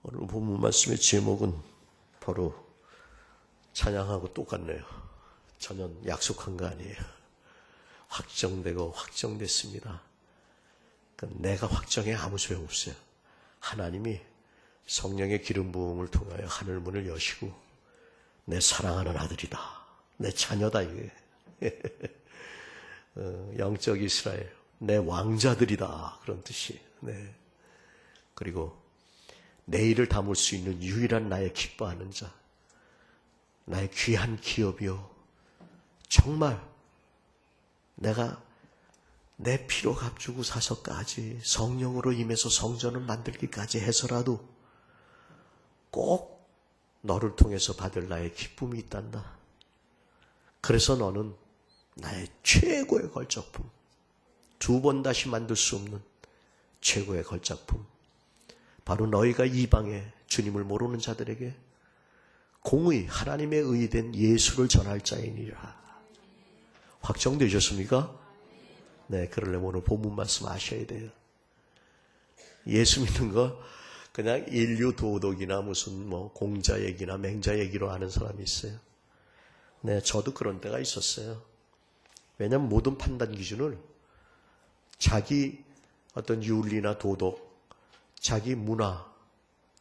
오늘 본문 말씀의 제목은 바로 찬양하고 똑같네요. 전혀 약속한 거 아니에요. 확정되고 확정됐습니다. 그러니까 내가 확정해 아무 소용없어요. 하나님이 성령의 기름 부음을 통하여 하늘문을 여시고 내 사랑하는 아들이다, 내 자녀다, 이게 영적 이스라엘, 내 왕자들이다, 그런 뜻이에요. 네. 그리고 내일을 담을 수 있는 유일한 나의 기뻐하는 자, 나의 귀한 기업이요, 정말 내가 내 피로 값주고 사서까지 성령으로 임해서 성전을 만들기까지 해서라도 꼭 너를 통해서 받을 나의 기쁨이 있단다. 그래서 너는 나의 최고의 걸작품, 두 번 다시 만들 수 없는 최고의 걸작품, 바로 너희가 이방에 주님을 모르는 자들에게 공의, 하나님의 의된 예수를 전할 자이니라. 확정되셨습니까? 네, 그러려면 오늘 본문 말씀 아셔야 돼요. 예수 믿는 거 그냥 인류 도덕이나 무슨 공자 얘기나 맹자 얘기로 아는 사람이 있어요. 네, 저도 그런 때가 있었어요. 왜냐하면 모든 판단 기준을 자기 어떤 윤리나 도덕, 자기 문화,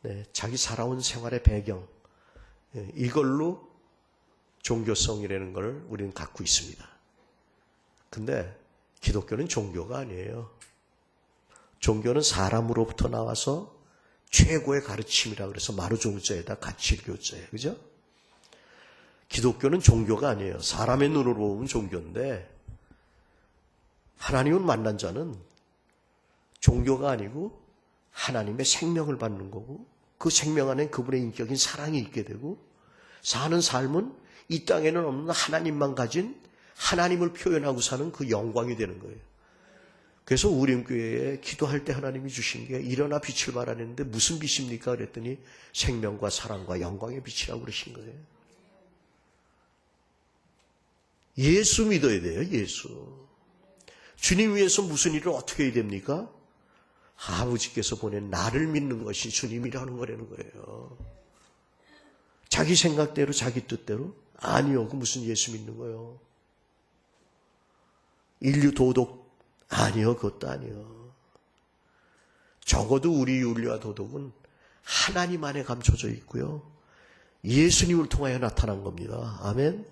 네, 자기 살아온 생활의 배경, 이걸로 종교성이라는 걸 우리는 갖고 있습니다. 근데 기독교는 종교가 아니에요. 종교는 사람으로부터 나와서 최고의 가르침이라고 그래서 마루종자에다 가칠교자예요. 그죠? 기독교는 종교가 아니에요. 사람의 눈으로 보면 종교인데 하나님을 만난 자는 종교가 아니고 하나님의 생명을 받는 거고, 그 생명 안에 그분의 인격인 사랑이 있게 되고, 사는 삶은 이 땅에는 없는 하나님만 가진 하나님을 표현하고 사는 그 영광이 되는 거예요. 그래서 우림교회에 기도할 때 하나님이 주신 게 일어나 빛을 발하라 했는데 무슨 빛입니까? 그랬더니 생명과 사랑과 영광의 빛이라고 그러신 거예요. 예수 믿어야 돼요. 예수. 주님 위해서 무슨 일을 어떻게 해야 됩니까? 아버지께서 보낸 나를 믿는 것이 주님이라는 거라는 거예요. 자기 생각대로 자기 뜻대로? 아니요. 그 무슨 예수 믿는 거예요. 인류 도덕? 아니요. 그것도 아니요. 적어도 우리 윤리와 도덕은 하나님 안에 감춰져 있고요, 예수님을 통하여 나타난 겁니다. 아멘.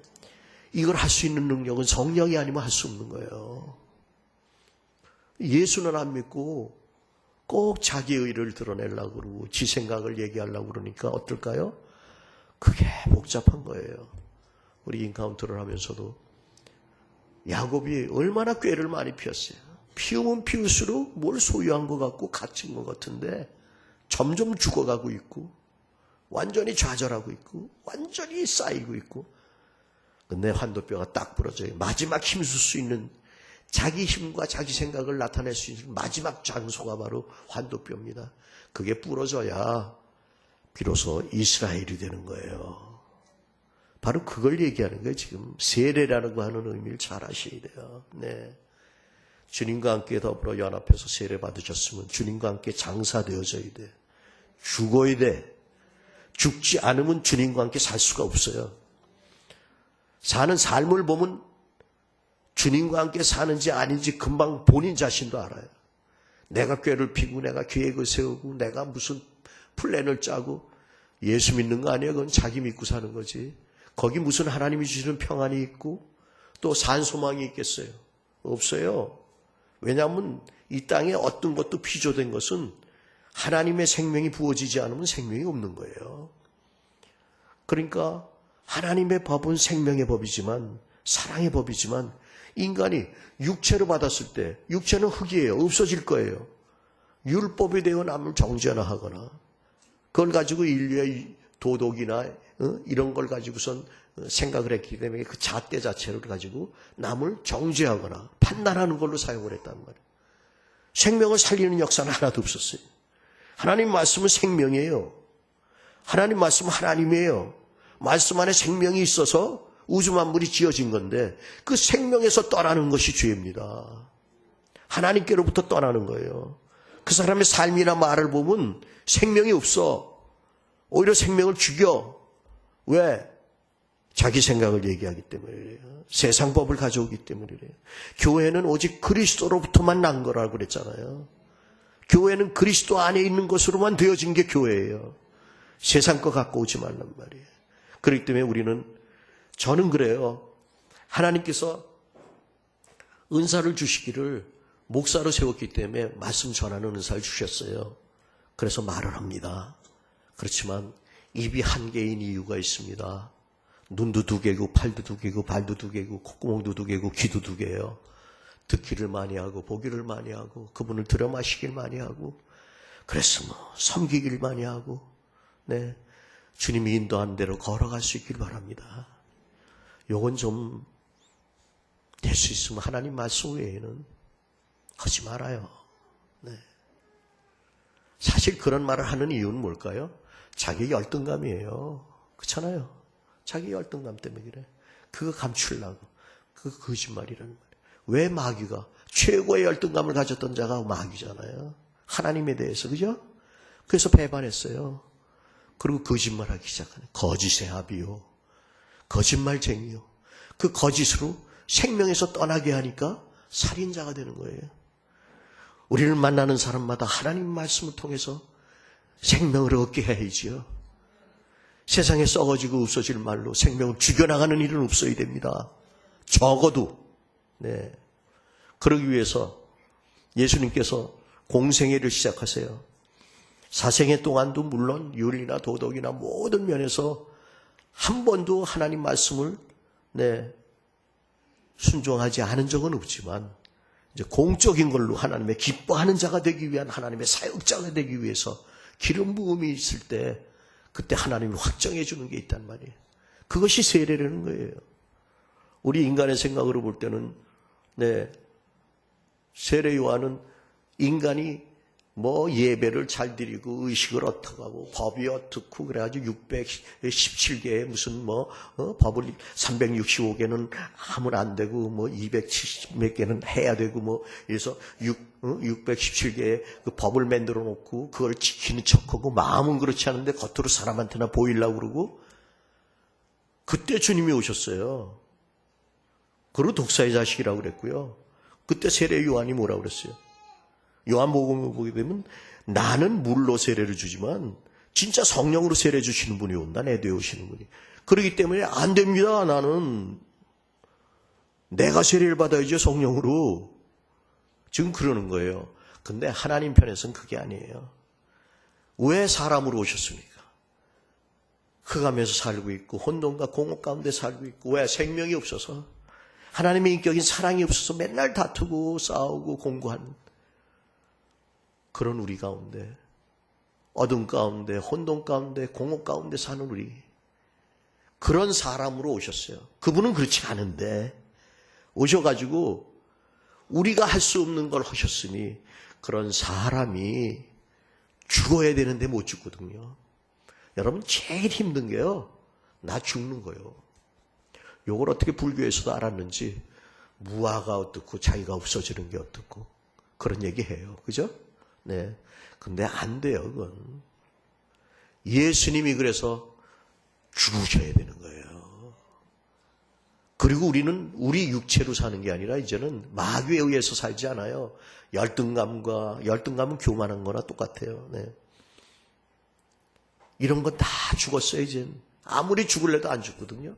이걸 할 수 있는 능력은 성령이 아니면 할 수 없는 거예요. 예수는 안 믿고 꼭 자기 의를 드러내려고 그러고 지 생각을 얘기하려고 그러니까 어떨까요? 그게 복잡한 거예요. 우리 인카운트를 하면서도 야곱이 얼마나 꾀를 많이 피웠어요. 피우면 피울수록 뭘 소유한 것 같고 갇힌 것 같은데 점점 죽어가고 있고 완전히 좌절하고 있고 완전히 쌓이고 있고, 근데 환도뼈가 딱 부러져요. 마지막 힘쓸 수 있는, 자기 힘과 자기 생각을 나타낼 수 있는 마지막 장소가 바로 환도뼈입니다. 그게 부러져야 비로소 이스라엘이 되는 거예요. 바로 그걸 얘기하는 거예요. 지금 세례라는 거 하는 의미를 잘 아셔야 돼요. 네. 주님과 함께 더불어 연합해서 세례 받으셨으면 주님과 함께 장사되어져야 돼. 죽어야 돼. 죽지 않으면 주님과 함께 살 수가 없어요. 사는 삶을 보면 주님과 함께 사는지 아닌지 금방 본인 자신도 알아요. 내가 꾀를 피고 내가 계획을 세우고 내가 무슨 플랜을 짜고, 예수 믿는 거 아니에요. 그건 자기 믿고 사는 거지. 거기 무슨 하나님이 주시는 평안이 있고 또 산소망이 있겠어요? 없어요. 왜냐하면 이 땅에 어떤 것도 피조된 것은 하나님의 생명이 부어지지 않으면 생명이 없는 거예요. 그러니까 하나님의 법은 생명의 법이지만, 사랑의 법이지만, 인간이 육체로 받았을 때 육체는 흙이에요. 없어질 거예요. 율법에 대해 남을 정죄하거나 그걸 가지고 인류의 도덕이나 이런 걸 가지고선 생각을 했기 때문에 그 잣대 자체를 가지고 남을 정죄하거나 판단하는 걸로 사용을 했단 말이에요. 생명을 살리는 역사는 하나도 없었어요. 하나님 말씀은 생명이에요. 하나님 말씀은 하나님이에요. 말씀 안에 생명이 있어서 우주 만물이 지어진 건데 그 생명에서 떠나는 것이 죄입니다. 하나님께로부터 떠나는 거예요. 그 사람의 삶이나 말을 보면 생명이 없어. 오히려 생명을 죽여. 왜? 자기 생각을 얘기하기 때문에 그래요. 세상 법을 가져오기 때문에 그래요. 교회는 오직 그리스도로부터만 난 거라고 그랬잖아요. 교회는 그리스도 안에 있는 것으로만 되어진 게 교회예요. 세상 거 갖고 오지 말란 말이에요. 그렇기 때문에 저는 그래요. 하나님께서 은사를 주시기를 목사로 세웠기 때문에 말씀 전하는 은사를 주셨어요. 그래서 말을 합니다. 그렇지만 입이 한 개인 이유가 있습니다. 눈도 두 개고 팔도 두 개고 발도 두 개고 콧구멍도 두 개고 귀도 두 개예요. 듣기를 많이 하고 보기를 많이 하고 그분을 들여 마시길 많이 하고 그래서 섬기길 많이 하고 네, 주님이 인도한 대로 걸어갈 수 있길 바랍니다. 요건 좀 될 수 있으면 하나님 말씀 외에는 하지 말아요. 네. 사실 그런 말을 하는 이유는 뭘까요? 자기 열등감이에요. 그렇잖아요. 자기 열등감 때문에 그래. 그거 감추려고. 그거 거짓말이라는 말이에요. 왜 마귀가? 최고의 열등감을 가졌던 자가 마귀잖아요. 하나님에 대해서. 그죠? 그래서 배반했어요. 그리고 거짓말하기 시작하네. 거짓의 합이요. 거짓말쟁이요. 그 거짓으로 생명에서 떠나게 하니까 살인자가 되는 거예요. 우리를 만나는 사람마다 하나님 말씀을 통해서 생명을 얻게 해야지요. 세상에 썩어지고 없어질 말로 생명을 죽여나가는 일은 없어야 됩니다. 적어도. 네. 그러기 위해서 예수님께서 공생애를 시작하세요. 사생애 동안도 물론 윤리나 도덕이나 모든 면에서 한 번도 하나님 말씀을 순종하지 않은 적은 없지만 이제 공적인 걸로 하나님의 기뻐하는 자가 되기 위한 하나님의 사역자가 되기 위해서 기름 부음이 있을 때 그때 하나님이 확정해 주는 게 있단 말이에요. 그것이 세례라는 거예요. 우리 인간의 생각으로 볼 때는 세례 요한은 인간이 예배를 잘 드리고 의식을 어떻게 하고 법이 어떻고 그래가지고 617개의 무슨 법을 365개는 하면 안 되고 270 몇 개는 해야 되고 그래서 617개의 그 법을 만들어 놓고 그걸 지키는 척하고 마음은 그렇지 않은데 겉으로 사람한테나 보이려고 그러고 그때 주님이 오셨어요. 그리고 독사의 자식이라고 그랬고요. 그때 세례 요한이 뭐라고 그랬어요? 요한복음을 보게 되면 나는 물로 세례를 주지만 진짜 성령으로 세례 주시는 분이 온다. 내 뒤에 오시는 분이. 그렇기 때문에 안 됩니다. 나는 내가 세례를 받아야죠. 성령으로. 지금 그러는 거예요. 근데 하나님 편에서는 그게 아니에요. 왜 사람으로 오셨습니까? 흑암에서 살고 있고 혼돈과 공허 가운데 살고 있고 왜? 생명이 없어서. 하나님의 인격인 사랑이 없어서 맨날 다투고 싸우고 공고하는 그런 우리 가운데 어둠 가운데 혼돈 가운데 공허 가운데 사는 우리 그런 사람으로 오셨어요. 그분은 그렇지 않은데 오셔가지고 우리가 할 수 없는 걸 하셨으니 그런 사람이 죽어야 되는데 못 죽거든요. 여러분 제일 힘든 게요. 나 죽는 거예요. 요걸 어떻게 불교에서도 알았는지 무아가 어떻고 자기가 없어지는 게 어떻고 그런 얘기해요. 그죠? 네. 근데 안 돼요, 그건. 예수님이 그래서 죽으셔야 되는 거예요. 그리고 우리는 우리 육체로 사는 게 아니라 이제는 마귀에 의해서 살지 않아요. 열등감은 교만한 거나 똑같아요. 네. 이런 건 다 죽었어요, 이젠. 아무리 죽을래도 안 죽거든요.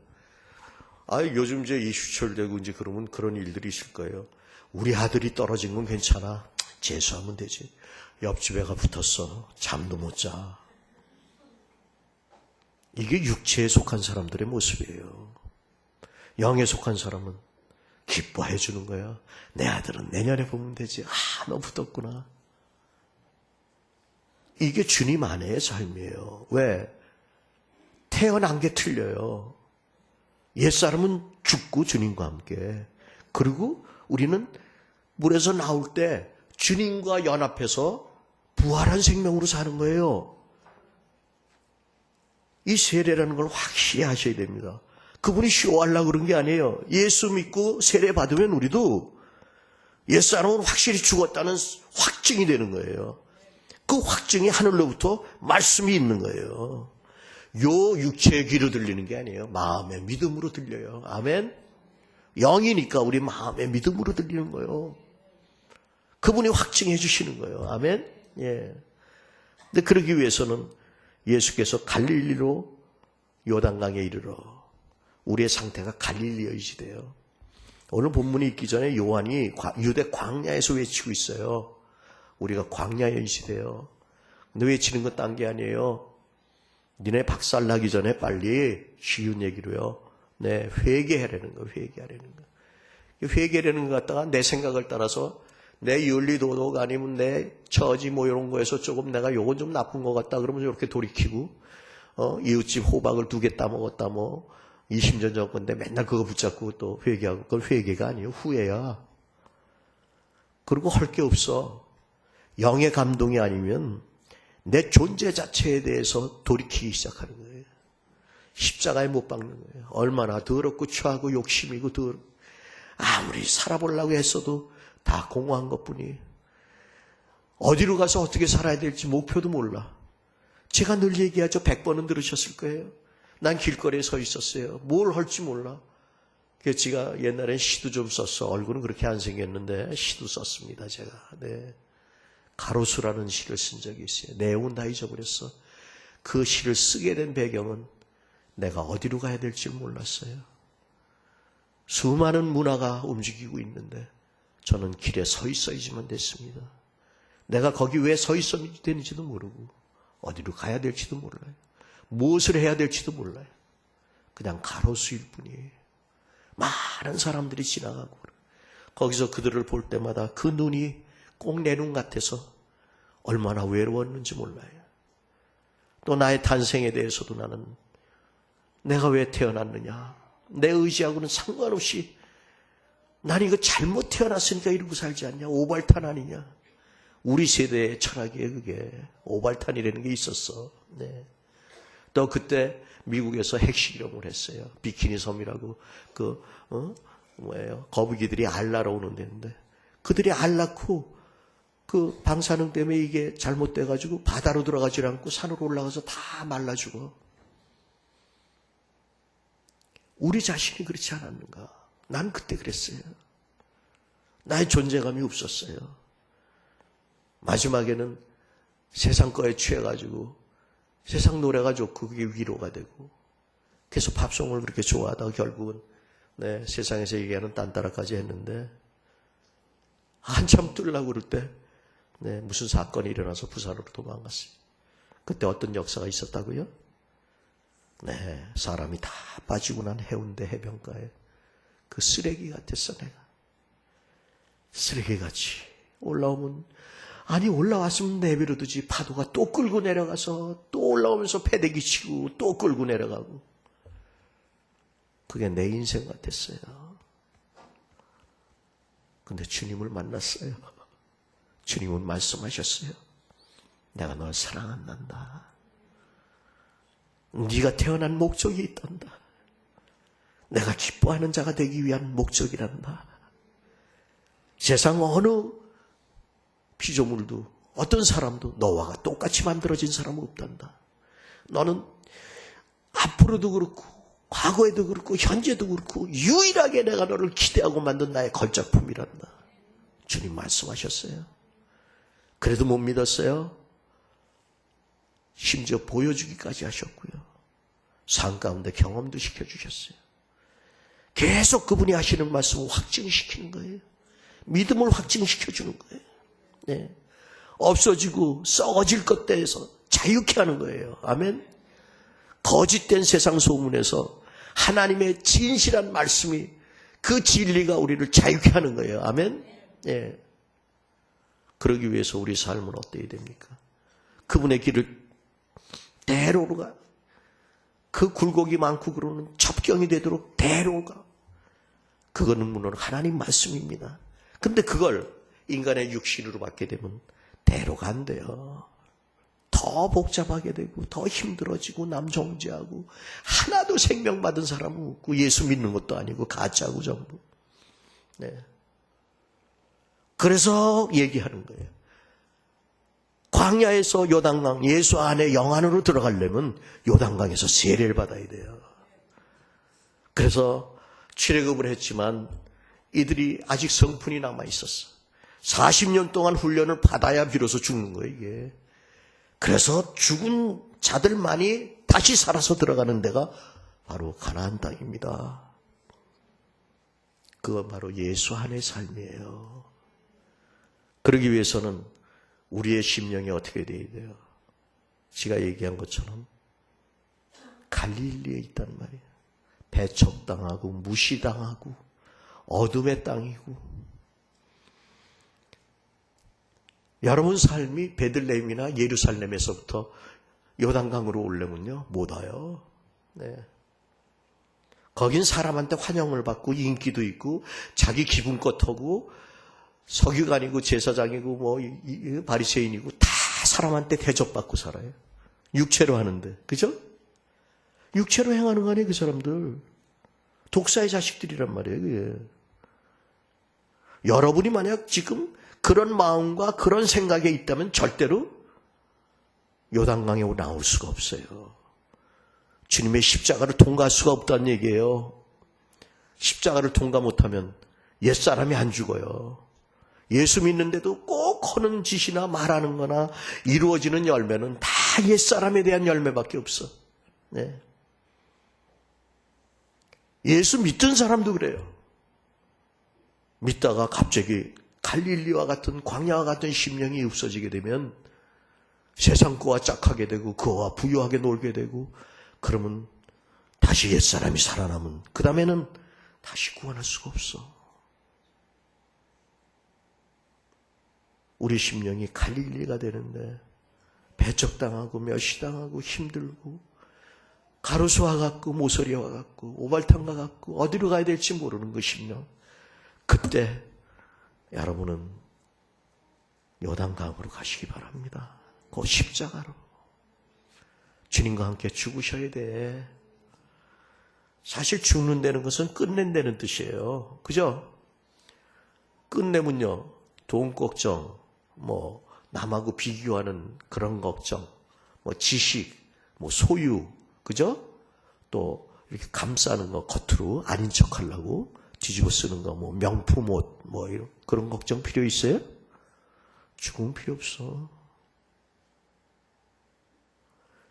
요즘 이제 이슈철되고 이제 그러면 그런 일들이 있을 거예요. 우리 아들이 떨어진 건 괜찮아. 재수하면 되지. 옆집 애가 붙었어. 잠도 못 자. 이게 육체에 속한 사람들의 모습이에요. 영에 속한 사람은 기뻐해 주는 거야. 내 아들은 내년에 보면 되지. 너 붙었구나. 이게 주님 안에의 삶이에요. 왜? 태어난 게 틀려요. 옛사람은 죽고 주님과 함께. 그리고 우리는 물에서 나올 때 주님과 연합해서 부활한 생명으로 사는 거예요. 이 세례라는 걸 확실히 하셔야 됩니다. 그분이 쇼하려고 그런 게 아니에요. 예수 믿고 세례 받으면 우리도 옛사람은 확실히 죽었다는 확증이 되는 거예요. 그 확증이 하늘로부터 말씀이 있는 거예요. 요 육체의 귀로 들리는 게 아니에요. 마음의 믿음으로 들려요. 아멘. 영이니까 우리 마음의 믿음으로 들리는 거예요. 그분이 확증해 주시는 거예요. 아멘. 예. 근데 그러기 위해서는 예수께서 갈릴리로 요단강에 이르러 우리의 상태가 갈릴리의 시대예요. 오늘 본문이 있기 전에 요한이 유대 광야에서 외치고 있어요. 우리가 광야의 시대예요. 근데 외치는 건 딴 게 아니에요. 니네 박살나기 전에 빨리 쉬운 얘기로요. 네, 회개하라는 거, 회개하라는 거. 회개하라는 거 갖다가 내 생각을 따라서 내 윤리도덕 아니면 내 처지 뭐 이런 거에서 조금 내가 요건 좀 나쁜 것 같다 그러면 이렇게 돌이키고, 이웃집 호박을 2개 따먹었다 뭐, 20년 전 건데 맨날 그거 붙잡고 또 회개하고, 그건 회개가 아니에요. 후회야. 그리고 할 게 없어. 영의 감동이 아니면 내 존재 자체에 대해서 돌이키기 시작하는 거예요. 십자가에 못 박는 거예요. 얼마나 더럽고 추하고 욕심이고 아무리 살아보려고 했어도 다 공허한 것뿐이에요. 어디로 가서 어떻게 살아야 될지 목표도 몰라. 제가 늘 얘기하죠. 100번은 들으셨을 거예요. 난 길거리에 서 있었어요. 뭘 할지 몰라. 그래서 제가 옛날엔 시도 좀 썼어. 얼굴은 그렇게 안 생겼는데 시도 썼습니다. 제가. 네. 가로수라는 시를 쓴 적이 있어요. 내용은 다 잊어버렸어. 그 시를 쓰게 된 배경은 내가 어디로 가야 될지 몰랐어요. 수많은 문화가 움직이고 있는데 저는 길에 서 있어야지만 됐습니다. 내가 거기 왜 서 있어야 되는지도 모르고 어디로 가야 될지도 몰라요. 무엇을 해야 될지도 몰라요. 그냥 가로수일 뿐이에요. 많은 사람들이 지나가고 거기서 그들을 볼 때마다 그 눈이 꼭 내 눈 같아서 얼마나 외로웠는지 몰라요. 또 나의 탄생에 대해서도 나는 내가 왜 태어났느냐. 내 의지하고는 상관없이 난 이거 잘못 태어났으니까 이러고 살지 않냐. 오발탄 아니냐. 우리 세대의 철학이에요. 그게 오발탄이라는 게 있었어. 네. 또 그때 미국에서 핵실험을 했어요. 비키니 섬이라고 거북이들이 알 날아오는 데인데 그들이 알 낳고 그 방사능 때문에 이게 잘못돼가지고 바다로 들어가지 않고 산으로 올라가서 다 말라 죽어. 우리 자신이 그렇지 않았는가? 난 그때 그랬어요. 나의 존재감이 없었어요. 마지막에는 세상 거에 취해가지고 세상 노래가 좋고 그게 위로가 되고 그래서 팝송을 그렇게 좋아하다가 결국은 세상에서 얘기하는 딴따라까지 했는데 한참 뚫으려고 그럴 때 무슨 사건이 일어나서 부산으로 도망갔어요. 그때 어떤 역사가 있었다고요? 사람이 다 빠지고 난 해운대 해변가에 그 쓰레기 같았어. 내가 쓰레기같이 올라오면 올라왔으면 내버려두지. 파도가 또 끌고 내려가서 또 올라오면서 패대기 치고 또 끌고 내려가고. 그게 내 인생 같았어요. 근데 주님을 만났어요. 주님은 말씀하셨어요. 내가 널 사랑한단다. 네가 태어난 목적이 있단다. 내가 기뻐하는 자가 되기 위한 목적이란다. 세상 어느 피조물도 어떤 사람도 너와 똑같이 만들어진 사람은 없단다. 너는 앞으로도 그렇고 과거에도 그렇고 현재도 그렇고 유일하게 내가 너를 기대하고 만든 나의 걸작품이란다. 주님 말씀하셨어요. 그래도 못 믿었어요. 심지어 보여주기까지 하셨고요. 삶 가운데 경험도 시켜주셨어요. 계속 그분이 하시는 말씀을 확증시키는 거예요. 믿음을 확증시켜주는 거예요. 네. 없어지고 썩어질 것 대해서 자유케 하는 거예요. 아멘. 거짓된 세상 소문에서 하나님의 진실한 말씀이 그 진리가 우리를 자유케 하는 거예요. 아멘. 네. 그러기 위해서 우리 삶은 어때야 됩니까? 그분의 길을 대로로 가. 그 굴곡이 많고 그러는 접경이 되도록 대로로 가. 그거는 물론 하나님 말씀입니다. 근데 그걸 인간의 육신으로 받게 되면 대로가 안 돼요. 더 복잡하게 되고 더 힘들어지고 남정지하고 하나도 생명받은 사람은 없고 예수 믿는 것도 아니고 가짜고 전부. 네. 그래서 얘기하는 거예요. 광야에서 요단강, 예수 안에 영 안으로 들어가려면 요단강에서 세례를 받아야 돼요. 그래서 출애굽을 했지만 이들이 아직 성품이 남아 있었어. 40년 동안 훈련을 받아야 비로소 죽는 거예요, 이게. 그래서 죽은 자들만이 다시 살아서 들어가는 데가 바로 가나안 땅입니다. 그건 바로 예수 안의 삶이에요. 그러기 위해서는 우리의 심령이 어떻게 되어야 돼요? 제가 얘기한 것처럼 갈릴리에 있단 말이에요. 배척당하고 무시당하고 어둠의 땅이고. 여러분 삶이 베들레헴이나 예루살렘에서부터 요단강으로 오려면요 못 와요. 네. 거긴 사람한테 환영을 받고 인기도 있고 자기 기분껏 하고 서기관이고 제사장이고 뭐 바리새인이고 다 사람한테 대접받고 살아요. 육체로 하는데, 그죠? 육체로 행하는 거 아니에요, 그 사람들. 독사의 자식들이란 말이에요, 그게. 여러분이 만약 지금 그런 마음과 그런 생각에 있다면 절대로 요단강에 나올 수가 없어요. 주님의 십자가를 통과할 수가 없다는 얘기예요. 십자가를 통과 못하면 옛사람이 안 죽어요. 예수 믿는데도 꼭 하는 짓이나 말하는 거나 이루어지는 열매는 다 옛사람에 대한 열매밖에 없어. 네. 예수 믿던 사람도 그래요. 믿다가 갑자기 갈릴리와 같은 광야와 같은 심령이 없어지게 되면 세상 거와 짝하게 되고 그와 부유하게 놀게 되고 그러면 다시 옛사람이 살아남은 그 다음에는 다시 구원할 수가 없어. 우리 심령이 갈릴리가 되는데 배척당하고 멸시당하고 힘들고 가로수와 같고 모서리와 같고 오발탄과 같고 어디로 가야 될지 모르는 그 심령. 그때 여러분은 요단강으로 가시기 바랍니다. 그 십자가로. 주님과 함께 죽으셔야 돼. 사실 죽는다는 것은 끝낸다는 뜻이에요. 그죠? 끝내면요. 돈 걱정, 뭐 남하고 비교하는 그런 걱정, 뭐 지식, 뭐 소유, 그죠? 또 이렇게 감싸는 거 겉으로 아닌 척하려고 뒤집어 쓰는 거, 뭐 명품 옷, 뭐 이런 그런 걱정 필요 있어요? 죽으면 필요 없어.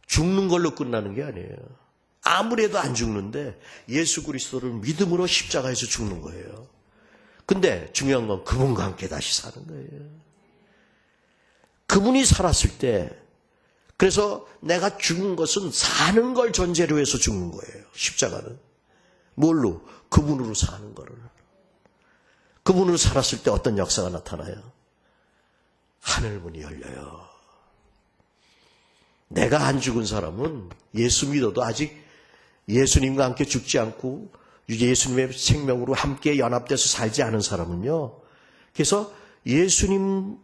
죽는 걸로 끝나는 게 아니에요. 아무래도 안 죽는데 예수 그리스도를 믿음으로 십자가에서 죽는 거예요. 근데 중요한 건 그분과 함께 다시 사는 거예요. 그분이 살았을 때, 그래서 내가 죽은 것은 사는 걸 전제로 해서 죽는 거예요. 십자가는. 뭘로? 그분으로 사는 거를. 그분으로 살았을 때 어떤 역사가 나타나요? 하늘문이 열려요. 내가 안 죽은 사람은 예수 믿어도 아직 예수님과 함께 죽지 않고 예수님의 생명으로 함께 연합돼서 살지 않은 사람은요. 그래서 예수님으로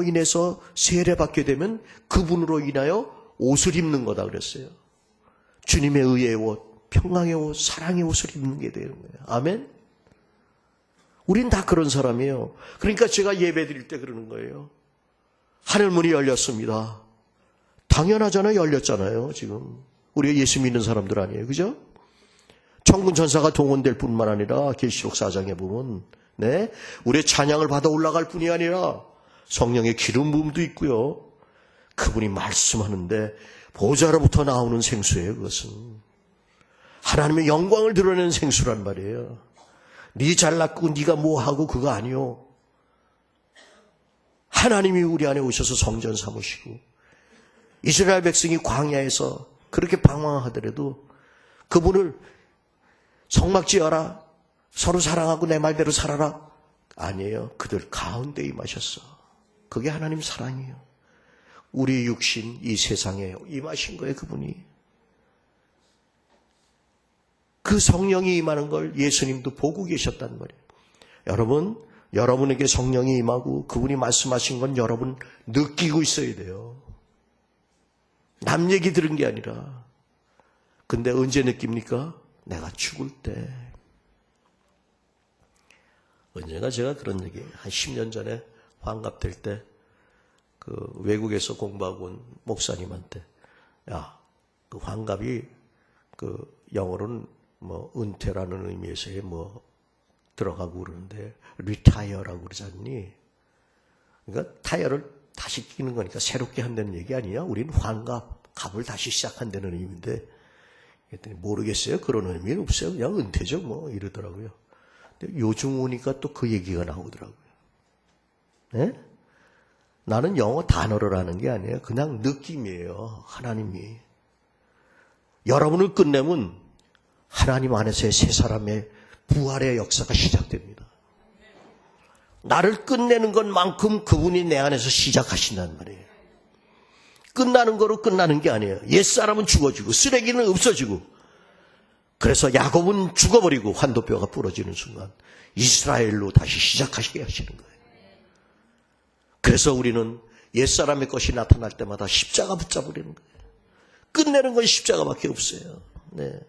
인해서 세례받게 되면 그분으로 인하여 옷을 입는 거다 그랬어요. 주님의 의의 옷, 평강의 옷, 사랑의 옷을 입는 게 되는 거예요. 아멘? 우린 다 그런 사람이에요. 그러니까 제가 예배 드릴 때 그러는 거예요. 하늘문이 열렸습니다. 당연하잖아요. 열렸잖아요. 지금. 우리가 예수 믿는 사람들 아니에요. 그죠? 천군 천사가 동원될 뿐만 아니라 계시록 4장에 보면 네, 우리의 찬양을 받아 올라갈 뿐이 아니라 성령의 기름 부음도 있고요. 그분이 말씀하는데 보좌로부터 나오는 생수예요. 그것은 하나님의 영광을 드러내는 생수란 말이에요. 네 잘났고 네가 뭐하고 그거 아니요. 하나님이 우리 안에 오셔서 성전 삼으시고 이스라엘 백성이 광야에서 그렇게 방황하더라도 그분을 성막지어라, 서로 사랑하고 내 말대로 살아라. 아니에요. 그들 가운데 임하셨어. 그게 하나님 사랑이에요. 우리 육신 이 세상에 임하신 거예요. 그분이. 그 성령이 임하는 걸 예수님도 보고 계셨단 말이에요. 여러분, 여러분에게 성령이 임하고 그분이 말씀하신 건 여러분 느끼고 있어야 돼요. 남 얘기 들은 게 아니라. 근데 언제 느낍니까? 내가 죽을 때. 언젠가 제가 그런 얘기, 한 10년 전에 환갑될 때 그 외국에서 공부하고 온 목사님한테, 야, 그 환갑이 그 영어로는 뭐 은퇴라는 의미에서의 뭐 들어가고 그러는데 리타이어라고 그러잖니. 그러니까 타이어를 다시 끼는 거니까 새롭게 한다는 얘기 아니야? 우리는 갑을 다시 시작한다는 의미인데, 그랬더니 모르겠어요. 그런 의미는 없어요. 그냥 은퇴죠 뭐 이러더라고요. 근데 요즘 오니까 또 그 얘기가 나오더라고요. 네? 나는 영어 단어를 하는 게 아니에요. 그냥 느낌이에요. 하나님이. 여러분을 끝내면 하나님 안에서의 새 사람의 부활의 역사가 시작됩니다. 나를 끝내는 것만큼 그분이 내 안에서 시작하신단 말이에요. 끝나는 거로 끝나는 게 아니에요. 옛사람은 죽어지고 쓰레기는 없어지고, 그래서 야곱은 죽어버리고 환도뼈가 부러지는 순간 이스라엘로 다시 시작하시게 하시는 거예요. 그래서 우리는 옛사람의 것이 나타날 때마다 십자가 붙잡으려는 거예요. 끝내는 건 십자가밖에 없어요. 네.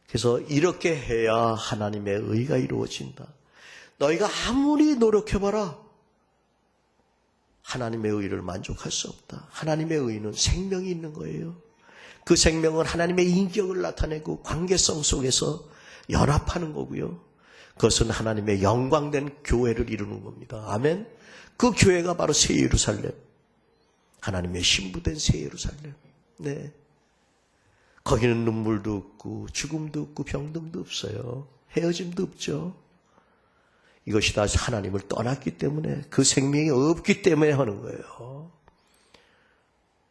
그래서 이렇게 해야 하나님의 의가 이루어진다. 너희가 아무리 노력해봐라, 하나님의 의를 만족할 수 없다. 하나님의 의는 생명이 있는 거예요. 그 생명은 하나님의 인격을 나타내고 관계성 속에서 연합하는 거고요. 그것은 하나님의 영광된 교회를 이루는 겁니다. 아멘. 그 교회가 바로 새 예루살렘, 하나님의 신부된 새 예루살렘. 네. 거기는 눈물도 없고 죽음도 없고 병듦도 없어요. 헤어짐도 없죠. 이것이 다 하나님을 떠났기 때문에, 그 생명이 없기 때문에 하는 거예요.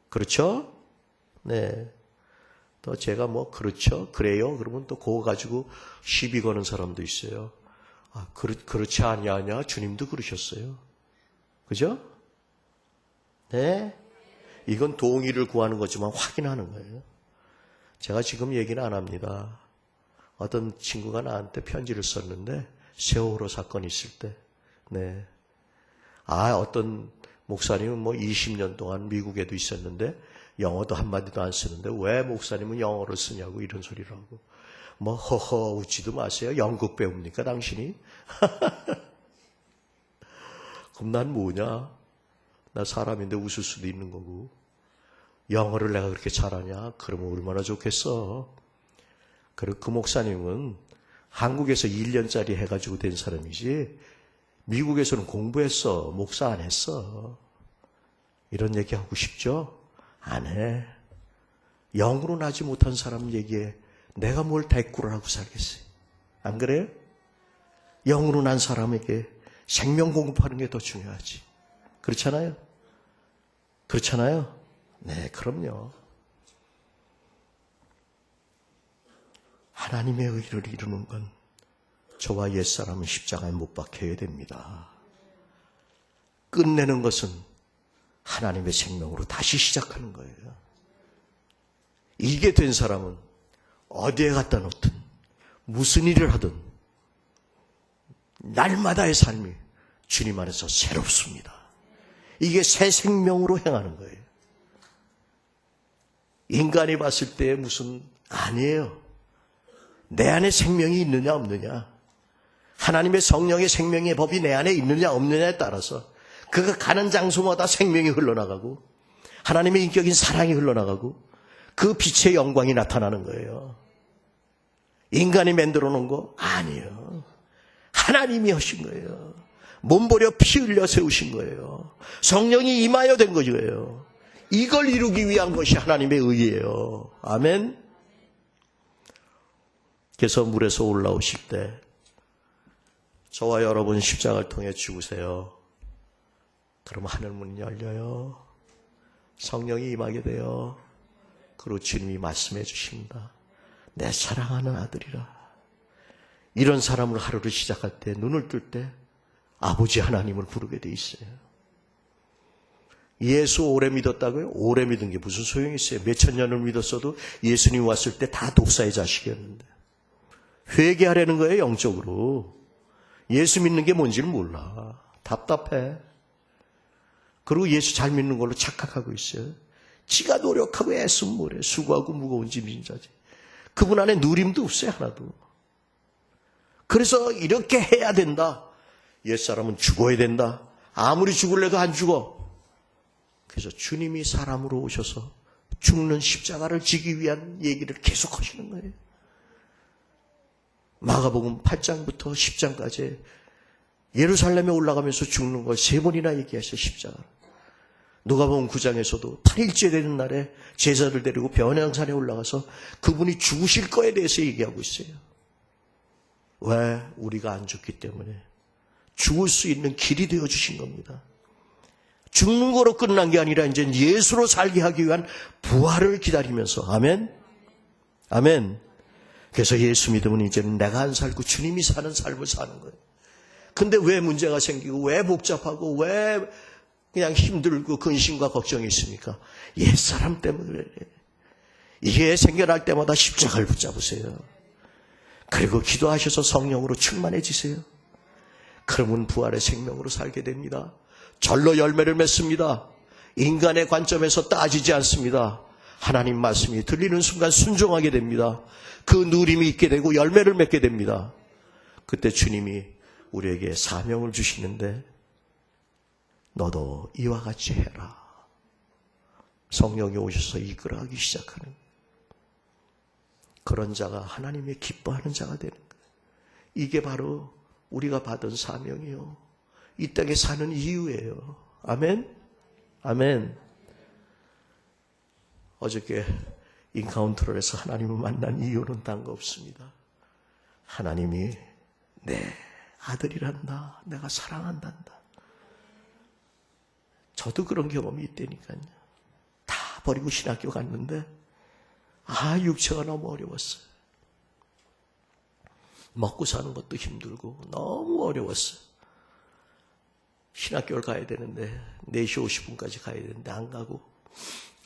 그렇죠? 네. 또 제가 뭐 그렇죠, 그래요, 그러면 또 그거 가지고 시비 거는 사람도 있어요. 아, 그렇지 아니하냐, 주님도 그러셨어요. 그죠? 네. 이건 동의를 구하는 거지만 확인하는 거예요. 제가 지금 얘기는 안 합니다. 어떤 친구가 나한테 편지를 썼는데, 세월호 사건이 있을 때, 네. 어떤 목사님은 뭐 20년 동안 미국에도 있었는데, 영어도 한마디도 안 쓰는데, 왜 목사님은 영어를 쓰냐고 이런 소리를 하고, 뭐, 허허, 웃지도 마세요. 영국 배웁니까, 당신이? 그럼 난 뭐냐? 나 사람인데 웃을 수도 있는 거고. 영어를 내가 그렇게 잘하냐? 그러면 얼마나 좋겠어. 그리고 그 목사님은 한국에서 1년짜리 해가지고 된 사람이지, 미국에서는 공부했어. 목사 안 했어. 이런 얘기하고 싶죠? 안 해. 영으로 나지 못한 사람 얘기에 내가 뭘 대꾸를 하고 살겠어요? 안 그래요? 영으로 난 사람에게 생명 공급하는 게 더 중요하지. 그렇잖아요? 그렇잖아요? 네, 그럼요. 하나님의 의를 이루는 건 저와 옛사람은 십자가에 못 박혀야 됩니다. 끝내는 것은 하나님의 생명으로 다시 시작하는 거예요. 이게 된 사람은 어디에 갖다 놓든 무슨 일을 하든 날마다의 삶이 주님 안에서 새롭습니다. 이게 새 생명으로 행하는 거예요. 인간이 봤을 때 무슨 아니에요. 내 안에 생명이 있느냐 없느냐, 하나님의 성령의 생명의 법이 내 안에 있느냐 없느냐에 따라서 그가 가는 장소마다 생명이 흘러나가고 하나님의 인격인 사랑이 흘러나가고 그 빛의 영광이 나타나는 거예요. 인간이 만들어 놓은 거 아니에요. 하나님이 하신 거예요. 몸버려 피 흘려 세우신 거예요. 성령이 임하여 된 거예요. 이걸 이루기 위한 것이 하나님의 의예요. 아멘. 그래서 물에서 올라오실 때 저와 여러분 십자가를 통해 죽으세요. 그럼 하늘문이 열려요. 성령이 임하게 돼요. 그리고 주님이 말씀해 주십니다. 내 사랑하는 아들이라. 이런 사람으로 하루를 시작할 때, 눈을 뜰 때 아버지 하나님을 부르게 돼 있어요. 예수 오래 믿었다고요? 오래 믿은 게 무슨 소용이 있어요? 몇천 년을 믿었어도 예수님 왔을 때 다 독사의 자식이었는데. 회개하려는 거예요, 영적으로. 예수 믿는 게 뭔지를 몰라. 답답해. 그리고 예수 잘 믿는 걸로 착각하고 있어요. 지가 노력하고 애쓰면 뭐래. 수고하고 무거운 짐진 자지. 그분 안에 누림도 없어요, 하나도. 그래서 이렇게 해야 된다. 옛사람은 죽어야 된다. 아무리 죽을래도 안 죽어. 그래서 주님이 사람으로 오셔서 죽는 십자가를 지기 위한 얘기를 계속 하시는 거예요. 마가복음 8장부터 10장까지 예루살렘에 올라가면서 죽는 걸 3번이나 얘기하셔요. 십자가를. 누가복음 9장에서도 8일째 되는 날에 제자들 데리고 변양산에 올라가서 그분이 죽으실 거에 대해서 얘기하고 있어요. 왜? 우리가 안 죽기 때문에. 죽을 수 있는 길이 되어주신 겁니다. 죽는 거로 끝난 게 아니라 이제 예수로 살게 하기 위한 부활을 기다리면서. 아멘? 아멘. 그래서 예수 믿으면 이제는 내가 안 살고 주님이 사는 삶을 사는 거예요. 근데 왜 문제가 생기고 왜 복잡하고 왜 그냥 힘들고 근심과 걱정이 있습니까? 옛사람 때문에 그래요. 이게 생겨날 때마다 십자가를 붙잡으세요. 그리고 기도하셔서 성령으로 충만해지세요. 그러면 부활의 생명으로 살게 됩니다. 절로 열매를 맺습니다. 인간의 관점에서 따지지 않습니다. 하나님 말씀이 들리는 순간 순종하게 됩니다. 그 누림이 있게 되고 열매를 맺게 됩니다. 그때 주님이 우리에게 사명을 주시는데 너도 이와 같이 해라. 성령이 오셔서 이끌어가기 시작하는 그런 자가 하나님의 기뻐하는 자가 되는 거예요. 이게 바로 우리가 받은 사명이요. 이 땅에 사는 이유예요. 아멘? 아멘. 어저께 인카운터를 해서 하나님을 만난 이유는 딴 거 없습니다. 하나님이 내 아들이란다. 내가 사랑한단다. 저도 그런 경험이 있다니까요. 다 버리고 신학교 갔는데 육체가 너무 어려웠어요. 먹고 사는 것도 힘들고 너무 어려웠어요. 신학교를 가야 되는데 4시 50분까지 가야 되는데 안 가고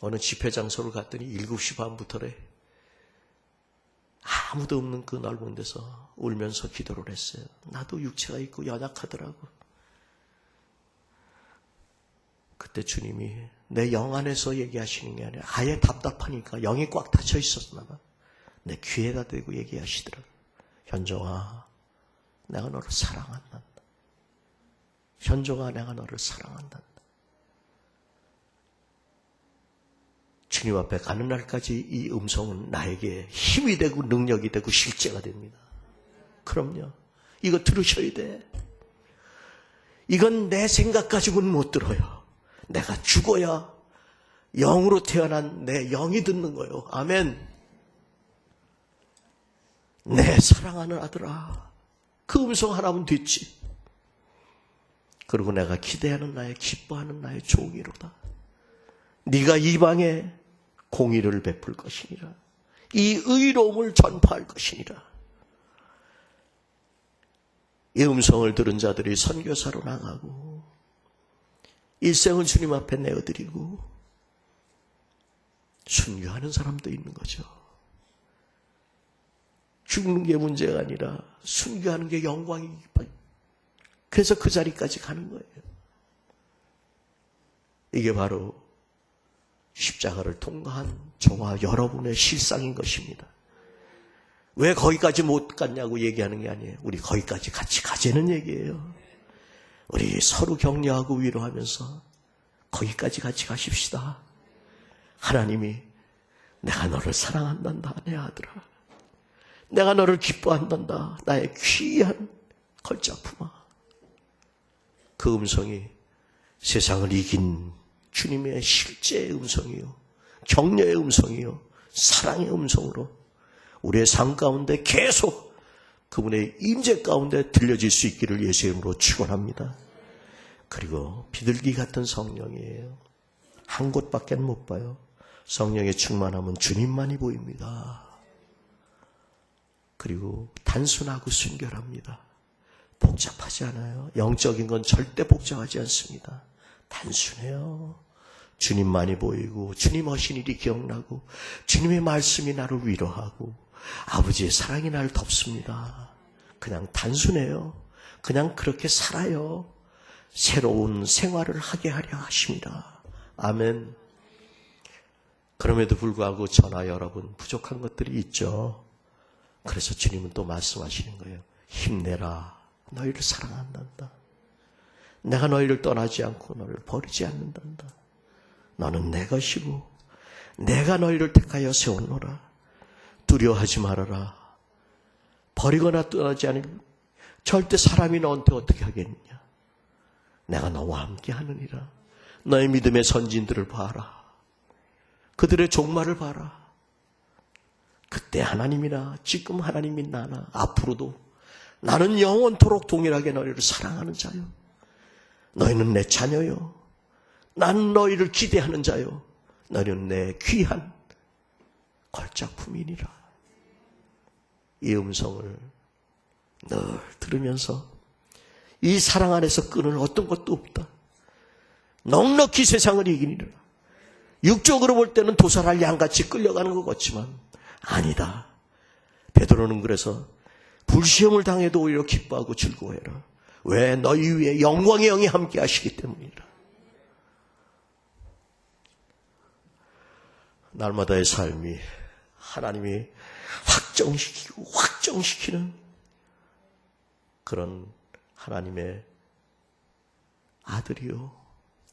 어느 집회 장소를 갔더니 7시 반부터래. 아무도 없는 그 넓은 데서 울면서 기도를 했어요. 나도 육체가 있고 연약하더라고. 그때 주님이 내 영 안에서 얘기하시는 게 아니라 아예 답답하니까 영이 꽉 닫혀 있었나 봐. 내 귀에다 대고 얘기하시더라고. 현종아, 내가 너를 사랑한단다. 현종아, 내가 너를 사랑한단다. 주님 앞에 가는 날까지 이 음성은 나에게 힘이 되고 능력이 되고 실제가 됩니다. 그럼요. 이거 들으셔야 돼. 이건 내 생각 가지고는 못 들어요. 내가 죽어야 영으로 태어난 내 영이 듣는 거예요. 아멘. 내 사랑하는 아들아. 그 음성 하나면 됐지. 그리고 내가 기대하는 나의 기뻐하는 나의 종이로다. 네가 이방에 공의를 베풀 것이니라. 이 의로움을 전파할 것이니라. 이 음성을 들은 자들이 선교사로 나가고 일생을 주님 앞에 내어드리고 순교하는 사람도 있는 거죠. 죽는 게 문제가 아니라 순교하는 게 영광이 그래서 그 자리까지 가는 거예요. 이게 바로 십자가를 통과한 저와 여러분의 실상인 것입니다. 왜 거기까지 못 갔냐고 얘기하는 게 아니에요. 우리 거기까지 같이 가자는 얘기예요. 우리 서로 격려하고 위로하면서 거기까지 같이 가십시다. 하나님이 내가 너를 사랑한단다 내 아들아. 내가 너를 기뻐한단다 나의 귀한 걸작품아. 그 음성이 세상을 이긴 주님의 실제의 음성이요, 격려의 음성이요, 사랑의 음성으로 우리의 삶 가운데 계속 그분의 임재 가운데 들려질 수 있기를 예수의 이름으로 축원합니다. 그리고 비둘기 같은 성령이에요. 한 곳밖에 못 봐요. 성령의 충만함은 주님만이 보입니다. 그리고 단순하고 순결합니다. 복잡하지 않아요. 영적인 건 절대 복잡하지 않습니다. 단순해요. 주님만이 보이고 주님 하신 일이 기억나고 주님의 말씀이 나를 위로하고 아버지의 사랑이 나를 덮습니다. 그냥 단순해요. 그냥 그렇게 살아요. 새로운 생활을 하게 하려 하십니다. 아멘. 그럼에도 불구하고 저나 여러분 부족한 것들이 있죠. 그래서 주님은 또 말씀하시는 거예요. 힘내라. 너희를 사랑한단다. 내가 너희를 떠나지 않고 너를 버리지 않는단다. 너는 내 것이고 내가 너희를 택하여 세웠노라. 두려워하지 말아라. 버리거나 떠나지 않으면 절대 사람이 너한테 어떻게 하겠느냐. 내가 너와 함께 하느니라. 너의 믿음의 선진들을 봐라. 그들의 종말을 봐라. 그때 하나님이나 지금 하나님이 나나 앞으로도 나는 영원토록 동일하게 너희를 사랑하는 자요. 너희는 내 자녀요. 나는 너희를 기대하는 자요. 너희는 내 귀한 걸작품이니라. 이 음성을 늘 들으면서 이 사랑 안에서 끊을 어떤 것도 없다. 넉넉히 세상을 이기니라. 육적으로 볼 때는 도살할 양같이 끌려가는 것 같지만 아니다. 베드로는 그래서 불시험을 당해도 오히려 기뻐하고 즐거워해라. 왜? 너희 위에 영광의 영이 함께 하시기 때문이라. 날마다의 삶이 하나님이 확정시키고 확정시키는 그런 하나님의 아들이요,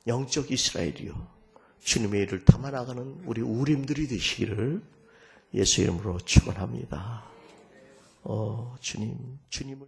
영적 이스라엘이요, 주님의 일을 담아나가는 우리 우림들이 되시기를 예수 이름으로 축원합니다. 주님을